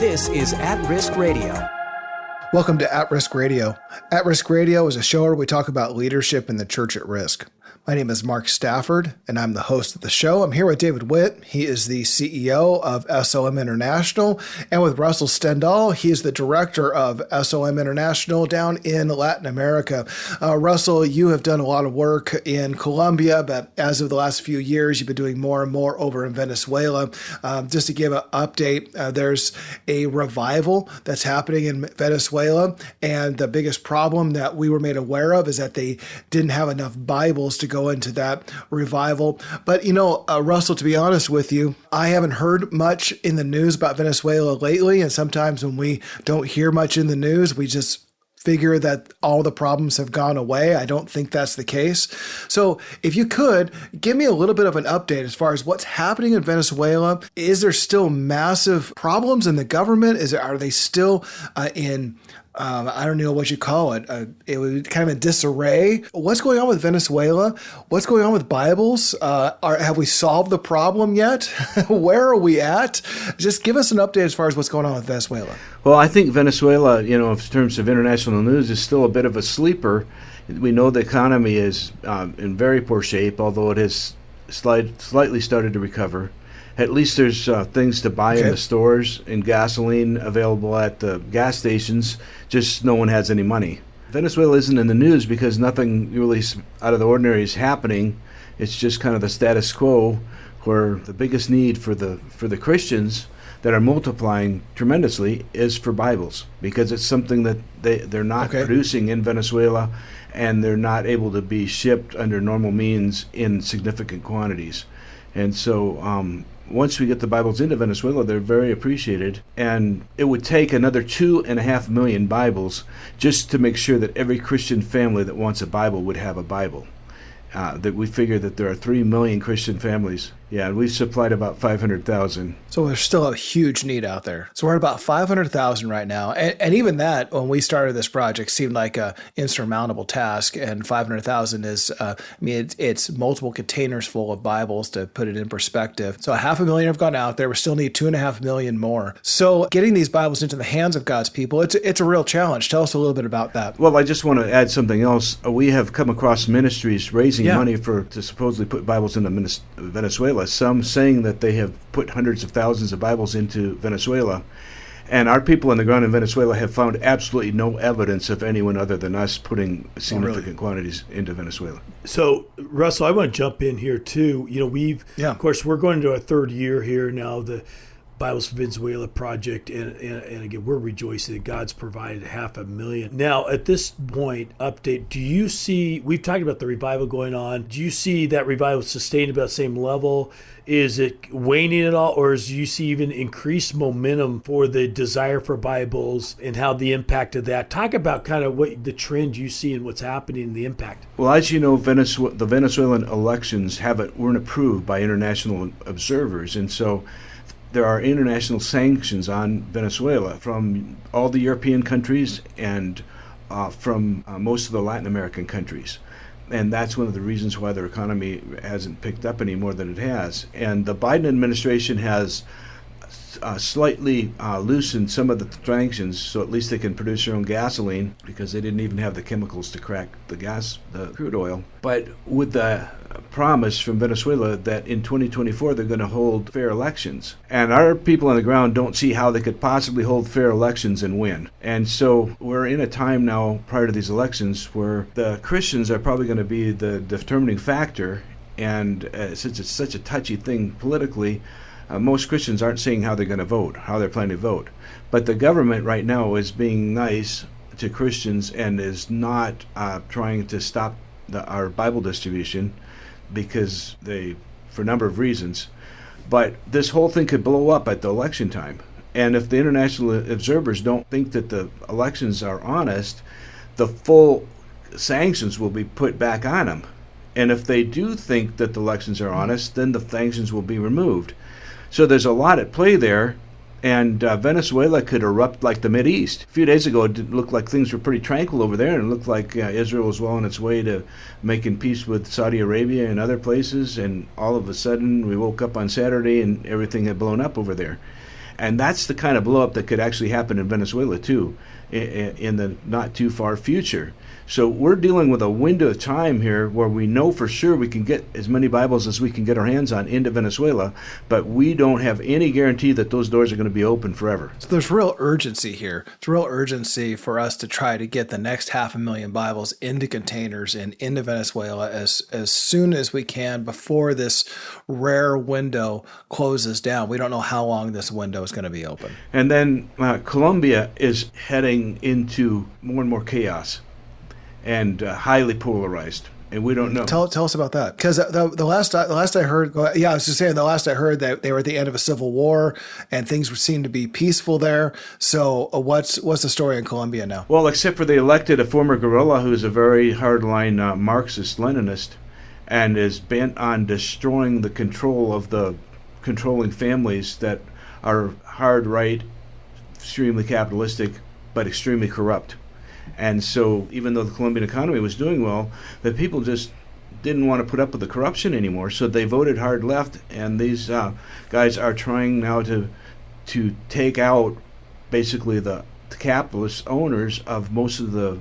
This is At Risk Radio. Welcome to At Risk Radio. At Risk Radio is a show where we talk about leadership in the church at risk. My name is Mark Stafford, and I'm the host of the show. I'm here with David Witt. He is the CEO of SOM International. And with Russell Stendal, he is the director of SOM International down in Latin America. Russell, you have done a lot of work in Colombia, but as of the last few years, you've been doing more and more over in Venezuela. Just to give an update, there's a revival that's happening in Venezuela, and the biggest problem that we were made aware of is that they didn't have enough Bibles to go into that revival. But, Russell, to be honest with you, I haven't heard much in the news about Venezuela lately. And sometimes when we don't hear much in the news, we just figure that all the problems have gone away. I don't think that's the case. So if you could, give me a little bit of an update as far as what's happening in Venezuela. Is there still massive problems in the government? Are they still in I don't know what you call it. It was kind of a disarray. What's going on with Venezuela? What's going on with Bibles? Have we solved the problem yet? Where are we at? Just give us an update as far as what's going on with Venezuela. Well, I think Venezuela, in terms of international news, is still a bit of a sleeper. We know the economy is in very poor shape, although it has slightly started to recover. At least there's things to buy in the stores and gasoline available at the gas stations, just no one has any money. Venezuela isn't in the news because nothing really out of the ordinary is happening. It's just kind of the status quo, where the biggest need for the Christians that are multiplying tremendously is for Bibles, because it's something that they're not producing in Venezuela, and they're not able to be shipped under normal means in significant quantities. And so once we get the Bibles into Venezuela, they're very appreciated. And it would take another 2.5 million Bibles just to make sure that every Christian family that wants a Bible would have a Bible. That we figure that there are 3 million Christian families. Yeah, and we've supplied about 500,000. So there's still a huge need out there. So we're at about 500,000 right now. And even that, when we started this project, seemed like an insurmountable task. And 500,000 is, it's multiple containers full of Bibles, to put it in perspective. So 500,000 have gone out there. We still need 2.5 million more. So getting these Bibles into the hands of God's people, it's a real challenge. Tell us a little bit about that. Well, I just want to add something else. We have come across ministries raising money to supposedly put Bibles into Venezuela. Some saying that they have put hundreds of thousands of Bibles into Venezuela. And our people on the ground in Venezuela have found absolutely no evidence of anyone other than us putting significant quantities into Venezuela. So, Russell, I want to jump in here too. Of course, we're going into our third year here now, the Bibles for Venezuela project, and again, we're rejoicing that God's provided 500,000. Now, at this point, update, do you see, we've talked about the revival going on, do you see that revival sustained about the same level? Is it waning at all, or do you see even increased momentum for the desire for Bibles and how the impact of that? Talk about kind of what the trend you see and what's happening and the impact. Well, as you know, the Venezuelan elections weren't approved by international observers, and so there are international sanctions on Venezuela from all the European countries and from most of the Latin American countries. And that's one of the reasons why their economy hasn't picked up any more than it has. And the Biden administration has slightly loosened some of the sanctions, so at least they can produce their own gasoline, because they didn't even have the chemicals to crack the crude oil. But with the promise from Venezuela that in 2024 they're going to hold fair elections. And our people on the ground don't see how they could possibly hold fair elections and win. And so we're in a time now prior to these elections where the Christians are probably going to be the determining factor. And since it's such a touchy thing politically, most Christians aren't saying how they're going to vote, how they're planning to vote. But the government right now is being nice to Christians and is not trying to stop our Bible distribution because for a number of reasons. But this whole thing could blow up at the election time. And if the international observers don't think that the elections are honest, the full sanctions will be put back on them. And if they do think that the elections are honest, then the sanctions will be removed. So there's a lot at play there, and Venezuela could erupt like the Mideast. A few days ago, it looked like things were pretty tranquil over there, and it looked like Israel was well on its way to making peace with Saudi Arabia and other places, and all of a sudden we woke up on Saturday and everything had blown up over there. And that's the kind of blow up that could actually happen in Venezuela too, in the not too far future. So we're dealing with a window of time here where we know for sure we can get as many Bibles as we can get our hands on into Venezuela, but we don't have any guarantee that those doors are going to be open forever. So there's real urgency here. It's real urgency for us to try to get the next 500,000 Bibles into containers and into Venezuela as soon as we can before this rare window closes down. We don't know how long this window is going to be open. And then Colombia is heading into more and more chaos and highly polarized, and we don't know. Tell us about that, because the last I heard, I was just saying, the last I heard that they were at the end of a civil war and things seemed to be peaceful there. So what's the story in Colombia now? Well, except for they elected a former guerrilla who's a very hardline Marxist-Leninist and is bent on destroying the control of the controlling families that are hard right, extremely capitalistic, but extremely corrupt. And so even though the Colombian economy was doing well, the people just didn't want to put up with the corruption anymore. So they voted hard left, and these guys are trying now to take out basically the capitalist owners of most of the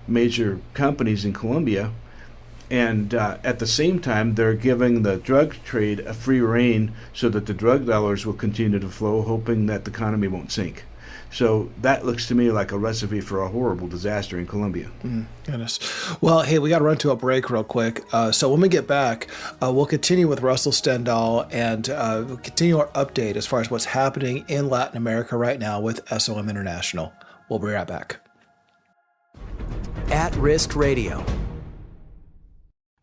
major companies in Colombia. And at the same time, they're giving the drug trade a free rein so that the drug dollars will continue to flow, hoping that the economy won't sink. So that looks to me like a recipe for a horrible disaster in Colombia. Goodness. Well, hey, we got to run to a break real quick. So when we get back, we'll continue with Russell Stendal and we'll continue our update as far as what's happening in Latin America right now with SOM International. We'll be right back. At Risk Radio.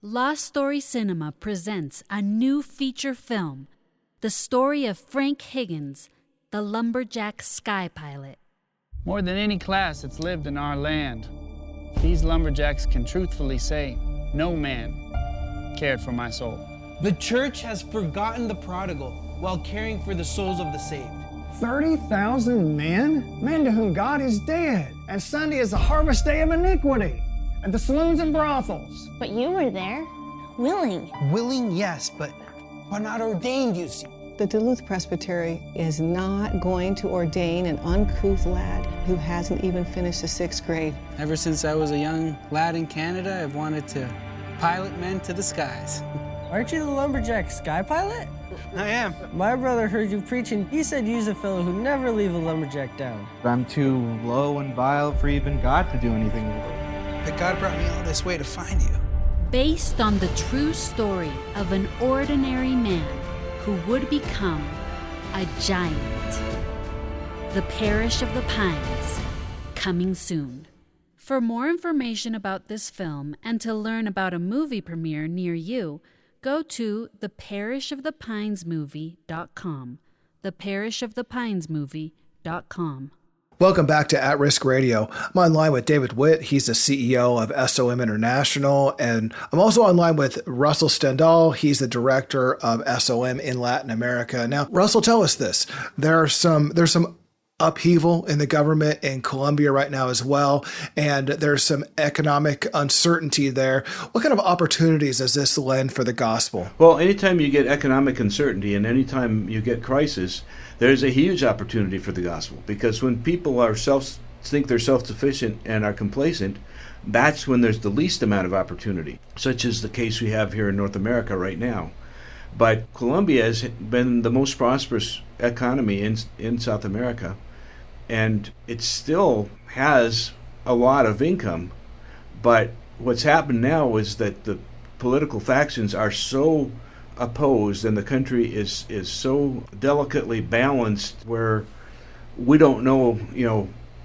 Lost Story Cinema presents a new feature film, the story of Frank Higgins, the lumberjack sky pilot. More than any class that's lived in our land, these lumberjacks can truthfully say, no man cared for my soul. The church has forgotten the prodigal while caring for the souls of the saved. 30,000 men? Men to whom God is dead, and Sunday is the harvest day of iniquity, and the saloons and brothels. But you were there, willing. Willing, yes, but not ordained, you see. The Duluth Presbytery is not going to ordain an uncouth lad who hasn't even finished the 6th grade. Ever since I was a young lad in Canada, I've wanted to pilot men to the skies. Aren't you the lumberjack sky pilot? I am. My brother heard you preaching. He said you's a fellow who never leave a lumberjack down. I'm too low and vile for even God to do anything with. But God brought me all this way to find you. Based on the true story of an ordinary man who would become a giant. The Parish of the Pines, coming soon. For more information about this film and to learn about a movie premiere near you, go to theparishofthepinesmovie.com. theparishofthepinesmovie.com. Welcome back to At Risk Radio. I'm online with David Witt. He's the CEO of SOM International. And I'm also online with Russell Stendal. He's the director of SOM in Latin America. Now, Russell, tell us this. There's some upheaval in the government in Colombia right now as well, and there's some economic uncertainty there. What kind of opportunities does this lend for the gospel? Well, anytime you get economic uncertainty and anytime you get crisis, there's a huge opportunity for the gospel, because when people are think they're self-sufficient and are complacent, that's when there's the least amount of opportunity, such as the case we have here in North America right now. But Colombia has been the most prosperous economy in South America, and it still has a lot of income. But what's happened now is that the political factions are so opposed and the country is so delicately balanced where we don't know,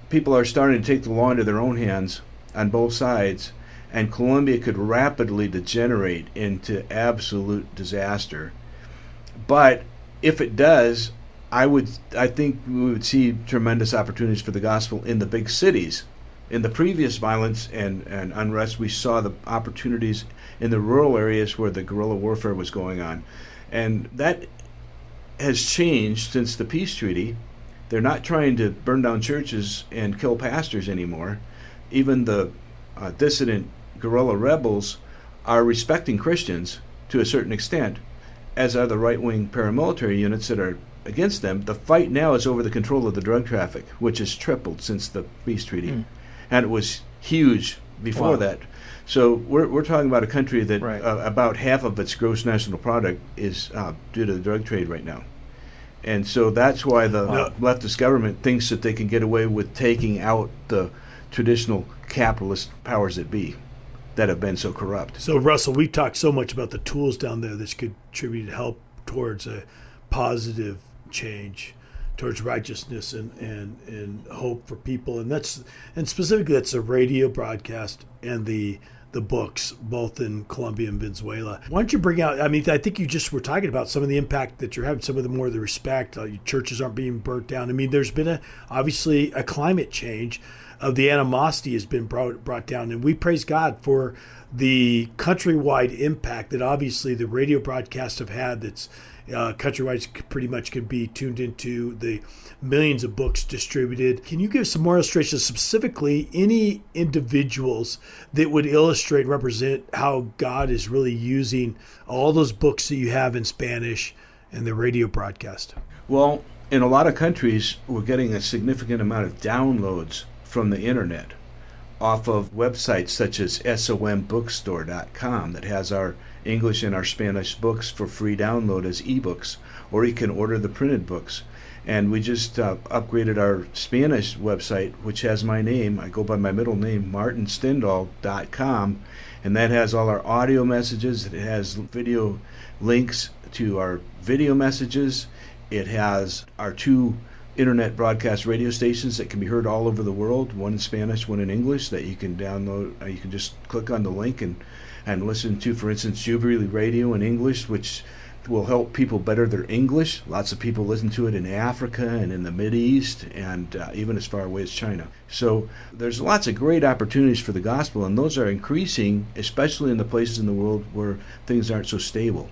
people are starting to take the law into their own hands on both sides, and Colombia could rapidly degenerate into absolute disaster. But if it does, I think we would see tremendous opportunities for the gospel in the big cities. In the previous violence and unrest, we saw the opportunities in the rural areas where the guerrilla warfare was going on. And that has changed since the peace treaty. They're not trying to burn down churches and kill pastors anymore. Even the dissident guerrilla rebels are respecting Christians to a certain extent, as are the right-wing paramilitary units that are against them. The fight now is over the control of the drug traffic, which has tripled since the peace treaty, and it was huge before that. So we're talking about a country that about half of its gross national product is due to the drug trade right now. And so that's why the leftist government thinks that they can get away with taking out the traditional capitalist powers that be that have been so corrupt. So, Russell, we've talked so much about the tools down there that could contribute to help towards a positive change, towards righteousness and hope for people. And specifically that's the radio broadcast and the books, both in Colombia and Venezuela. Why don't you bring out, I think you just were talking about some of the impact that you're having, some of the more of the respect, churches aren't being burnt down. There's been obviously a climate change of the animosity has been brought down, and we praise God for the countrywide impact that obviously the radio broadcasts have had. That's countrywide, pretty much can be tuned into the millions of books distributed. Can you give some more illustrations, specifically any individuals that would illustrate and represent how God is really using all those books that you have in Spanish and the radio broadcast? Well, in a lot of countries, we're getting a significant amount of downloads from the internet off of websites such as SOMbookstore.com that has our English and our Spanish books for free download as ebooks, or you can order the printed books. And we just upgraded our Spanish website, which has my name. I go by my middle name, martinstendal.com, and that has all our audio messages. It has video links to our video messages. It has our 2 internet broadcast radio stations that can be heard all over the world, one in Spanish, one in English, that you can download. You can just click on the link and listen to, for instance, Jubilee Radio in English, which will help people better their English. Lots of people listen to it in Africa and in the Mideast and even as far away as China. So there's lots of great opportunities for the gospel, and those are increasing, especially in the places in the world where things aren't so stable.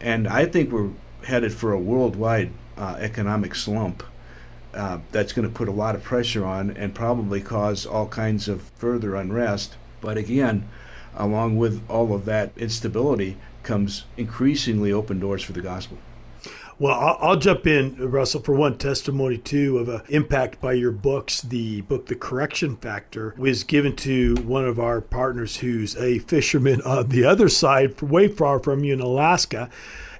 And I think we're headed for a worldwide economic slump. That's going to put a lot of pressure on and probably cause all kinds of further unrest. But again, along with all of that instability comes increasingly open doors for the gospel. Well, I'll jump in, Russell, for one testimony, too, of an impact by your books. The book, The Correction Factor, was given to one of our partners who's a fisherman on the other side, way far from you in Alaska.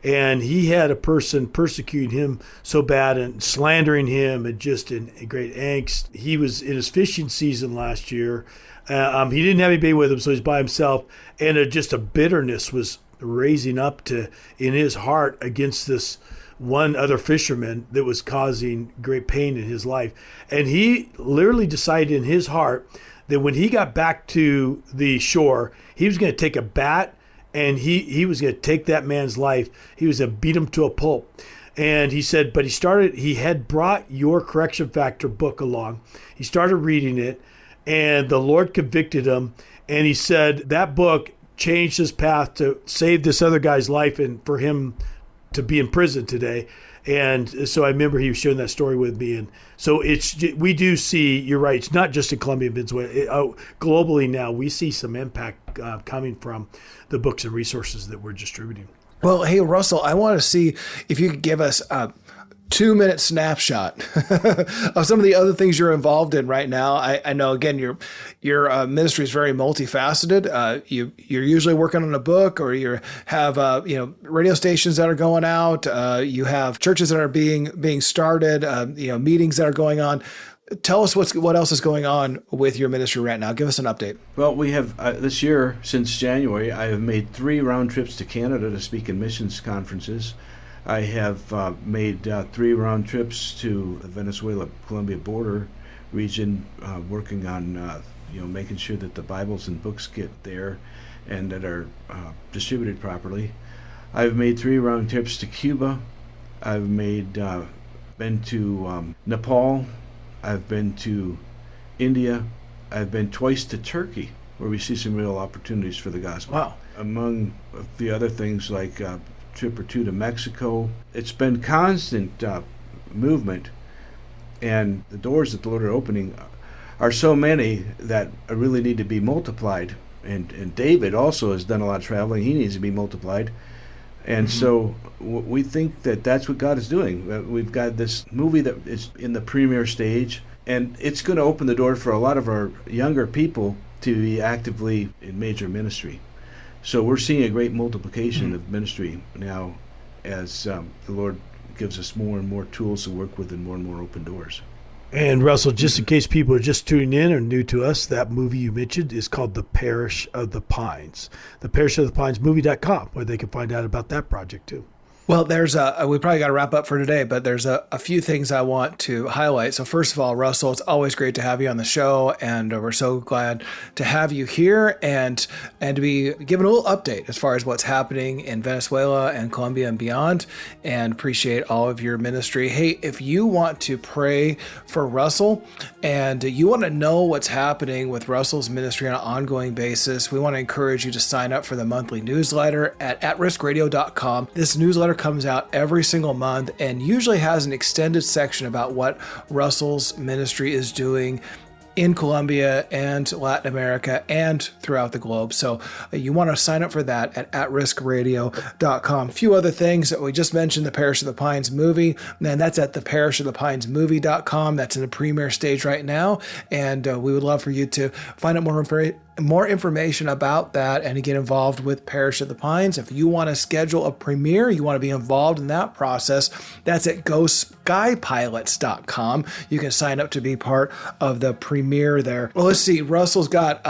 And he had a person persecuting him so bad and slandering him and just in great angst. He was in his fishing season last year. He didn't have anybody with him, so he's by himself. And just a bitterness was raising up in his heart against this one other fisherman that was causing great pain in his life. And he literally decided in his heart that when he got back to the shore, he was going to take a bat and he was going to take that man's life. He was going to beat him to a pulp. And he said, but he had brought your Correction Factor book along. He started reading it, and the Lord convicted him. And he said that book changed his path to save this other guy's life and for him to be in prison today. And so I remember he was sharing that story with me. And so we do see, you're right, it's not just in Colombia and Venezuela. Globally now, we see some impact coming from the books and resources that we're distributing. Well, hey, Russell, I want to see if you could give us a 2-minute snapshot of some of the other things you're involved in right now. I know, again, your ministry is very multifaceted. You're usually working on a book, or you have radio stations that are going out. You have churches that are being started. Meetings that are going on. Tell us what else is going on with your ministry right now. Give us an update. Well, we have this year, since January, I have made 3 round trips to Canada to speak in missions conferences. I have made 3 round trips to the Venezuela-Colombia border region, working on making sure that the Bibles and books get there and that are distributed properly. I've made 3 round trips to Cuba. I've been to Nepal. I've been to India. I've been twice to Turkey, where we see some real opportunities for the gospel. Wow. Among the other things, like trip or 2 to Mexico. It's been constant movement, and the doors that the Lord are opening are so many that really need to be multiplied. And David also has done a lot of traveling. He needs to be multiplied. And so we think that that's what God is doing. We've got this movie that is in the premiere stage, and it's going to open the door for a lot of our younger people to be actively in major ministry. So we're seeing a great multiplication of ministry now as the Lord gives us more and more tools to work with and more open doors. And Russell, just in case people are just tuning in or new to us, that movie you mentioned is called The Parish of the Pines. The Parish of the Pines movie.com, where they can find out about that project too. Well, we probably got to wrap up for today, but there's a few things I want to highlight. So first of all, Russell, it's always great to have you on the show, and we're so glad to have you here and to be given a little update as far as what's happening in Venezuela and Colombia and beyond, and appreciate all of your ministry. Hey, if you want to pray for Russell and you want to know what's happening with Russell's ministry on an ongoing basis, we want to encourage you to sign up for the monthly newsletter at atriskradio.com. This newsletter comes out every single month and usually has an extended section about what Russell's ministry is doing in Colombia and Latin America and throughout the globe. So you want to sign up for that at atriskradio.com. A few other things that we just mentioned, the Parish of the Pines movie, and that's at theparishofthepinesmovie.com. That's in the premiere stage right now. And we would love for you to find out more information about that and to get involved with Parish of the Pines. If you want to schedule a premiere, you want to be involved in that process, that's at GoSkyPilots.com. You can sign up to be part of the premiere there. Well, let's see. Russell's got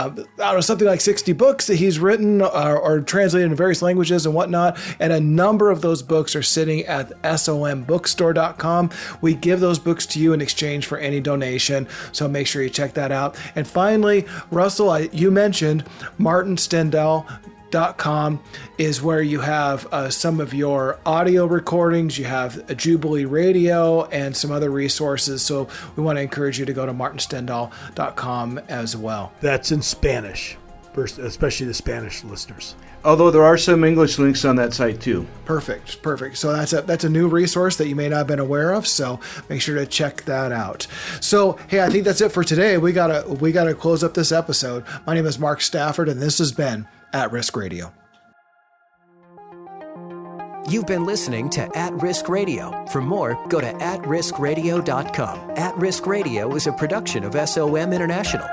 something like 60 books that he's written or translated into various languages and whatnot, and a number of those books are sitting at SOMBookstore.com. We give those books to you in exchange for any donation, so make sure you check that out. And finally, Russell, you mentioned martinstendal.com is where you have some of your audio recordings. You have a Jubilee Radio and some other resources. So we want to encourage you to go to martinstendal.com as well. That's in Spanish, especially the Spanish listeners. Although there are some English links on that site too. Perfect. So that's a new resource that you may not have been aware of. So make sure to check that out. So hey, I think that's it for today. We gotta close up this episode. My name is Mark Stafford, and this has been At Risk Radio. You've been listening to At Risk Radio. For more, go to atriskradio.com. At Risk Radio is a production of SOM International.